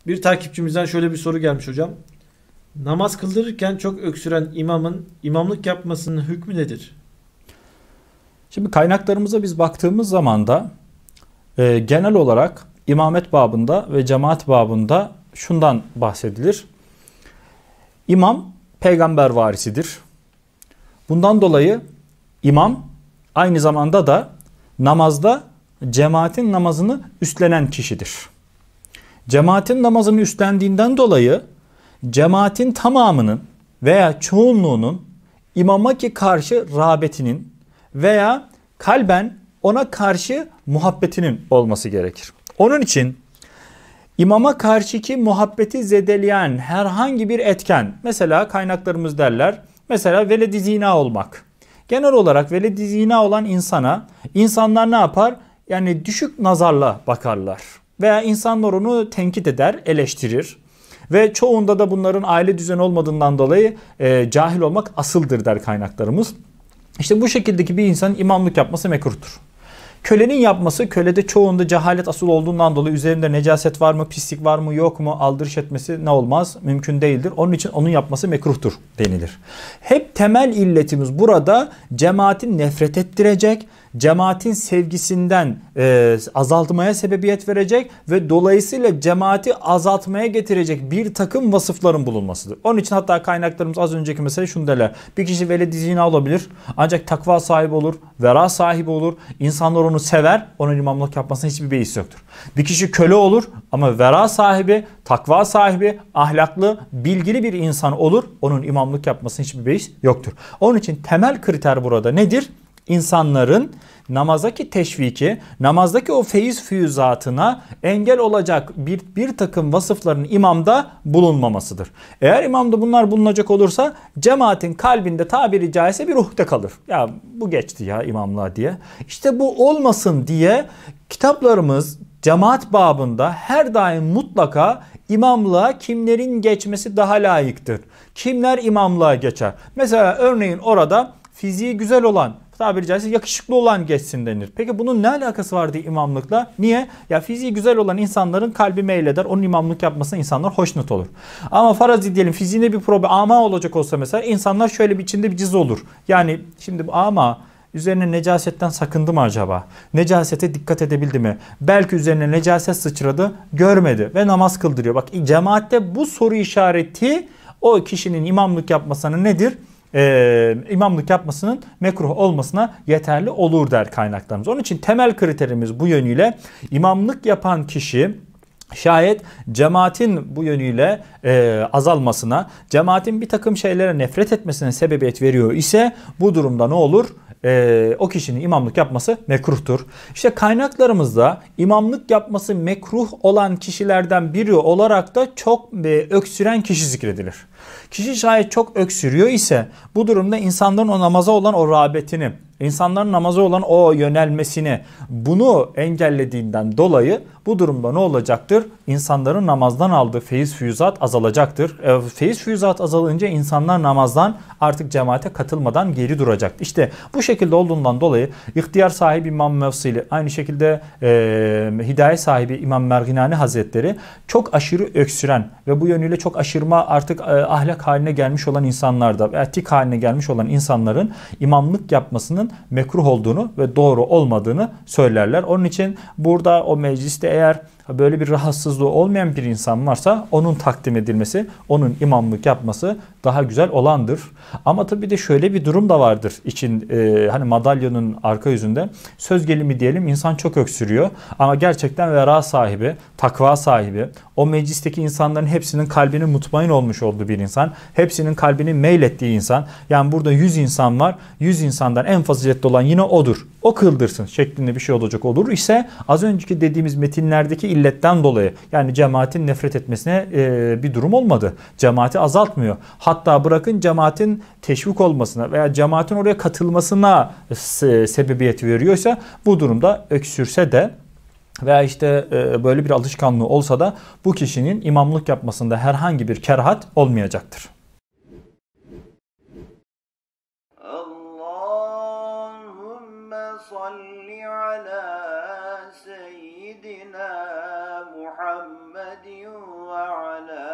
Bir takipçimizden şöyle bir soru gelmiş hocam. Namaz kıldırırken çok öksüren imamın imamlık yapmasının hükmü nedir? Şimdi kaynaklarımıza biz baktığımız zaman da genel olarak imamet babında ve cemaat babında şundan bahsedilir. İmam peygamber varisidir. Bundan dolayı imam aynı zamanda da namazda cemaatin namazını üstlenen kişidir. Cemaatin namazını üstlendiğinden dolayı cemaatin tamamının veya çoğunluğunun imama ki karşı rağbetinin veya kalben ona karşı muhabbetinin olması gerekir. Onun için imama karşıki muhabbeti zedeleyen herhangi bir etken, mesela kaynaklarımız derler, mesela veled-i zina olmak. Genel olarak veled-i zina olan insanlar ne yapar? Yani düşük nazarla bakarlar. Veya insanlar onu tenkit eder, eleştirir. Ve çoğunda da bunların aile düzeni olmadığından dolayı cahil olmak asıldır der kaynaklarımız. İşte bu şekildeki bir insanın imamlık yapması mekruhtur. Kölenin yapması, kölede çoğunda cehalet asıl olduğundan dolayı üzerinde necaset var mı, pislik var mı, yok mu, aldırış etmesi ne olmaz? Mümkün değildir. Onun için onun yapması mekruhtur denilir. Hep temel illetimiz burada cemaatin nefret ettirecek, cemaatin sevgisinden azaltmaya sebebiyet verecek ve dolayısıyla cemaati azaltmaya getirecek bir takım vasıfların bulunmasıdır. Onun için hatta kaynaklarımız az önceki mesele şunu derler. Bir kişi veled-i zina olabilir ancak takva sahibi olur, vera sahibi olur, insanlar onu sever, onun imamlık yapmasına hiçbir beis yoktur. Bir kişi köle olur ama vera sahibi, takva sahibi, ahlaklı, bilgili bir insan olur, onun imamlık yapmasına hiçbir beis yoktur. Onun için temel kriter burada nedir? İnsanların namazdaki teşviki, namazdaki o feyiz füyüzatına engel olacak bir takım vasıfların imamda bulunmamasıdır. Eğer imamda bunlar bulunacak olursa cemaatin kalbinde tabiri caizse bir uhde kalır. Ya bu geçti ya imamlığa diye. İşte bu olmasın diye kitaplarımız cemaat babında her daim mutlaka imamlığa kimlerin geçmesi daha layıktır. Kimler imamlığa geçer? Mesela örneğin orada fiziği güzel olan, tabiri caizse yakışıklı olan geçsin denir. Peki bunun ne alakası vardı imamlıkla? Niye? Ya fiziği güzel olan insanların kalbi meyleder. Onun imamlık yapmasına insanlar hoşnut olur. Ama farazi diyelim fiziğinde bir problem, ama olacak olsa mesela insanlar şöyle bir içinde bir cız olur. Yani şimdi ama üzerine necasetten sakındı mı acaba? Necasete dikkat edebildi mi? Belki üzerine necaset sıçradı, görmedi ve namaz kıldırıyor. Bak cemaatte bu soru işareti o kişinin imamlık yapmasına nedir? İmamlık yapmasının mekruh olmasına yeterli olur der kaynaklarımız. Onun için temel kriterimiz bu yönüyle imamlık yapan kişi şayet cemaatin bu yönüyle azalmasına, cemaatin bir takım şeylere nefret etmesine sebebiyet veriyor ise bu durumda ne olur? O kişinin imamlık yapması mekruhtur. İşte kaynaklarımızda imamlık yapması mekruh olan kişilerden biri olarak da çok öksüren kişi zikredilir. Kişi şayet çok öksürüyor ise bu durumda insanların o namaza olan o rağbetini, insanların namaza olan o yönelmesini, bunu engellediğinden dolayı bu durumda ne olacaktır? İnsanların namazdan aldığı feyiz füyüzat azalacaktır. Feyiz füyüzat azalınca insanlar namazdan artık cemaate katılmadan geri duracaktır. İşte bu şekilde olduğundan dolayı ihtiyar sahibi İmam Mevsili, aynı şekilde hidayet sahibi İmam Merginani Hazretleri çok aşırı öksüren ve bu yönüyle çok aşırma artık ahlak haline gelmiş olan insanlarda veya tik haline gelmiş olan insanların imamlık yapmasının mekruh olduğunu ve doğru olmadığını söylerler. Onun için burada o mecliste eğer böyle bir rahatsızlığı olmayan bir insan varsa onun takdim edilmesi, onun imamlık yapması daha güzel olandır. Ama tabii de şöyle bir durum da vardır için hani madalyonun arka yüzünde söz gelimi diyelim insan çok öksürüyor ama gerçekten vera sahibi, takva sahibi, o meclisteki insanların hepsinin kalbinin mutmain olmuş olduğu bir insan, hepsinin kalbinin meylettiği insan. Yani burada 100 insan var, 100 insandan en faziletli olan yine odur. O kıldırsın şeklinde bir şey olacak olur ise az önceki dediğimiz metinlerdeki illetten dolayı yani cemaatin nefret etmesine bir durum olmadı. Cemaati azaltmıyor. Hatta bırakın cemaatin teşvik olmasına veya cemaatin oraya katılmasına sebebiyet veriyorsa bu durumda öksürse de veya işte böyle bir alışkanlığı olsa da bu kişinin imamlık yapmasında herhangi bir kerahat olmayacaktır. Allahümme salli ala seyyidina Muhammedin وعلى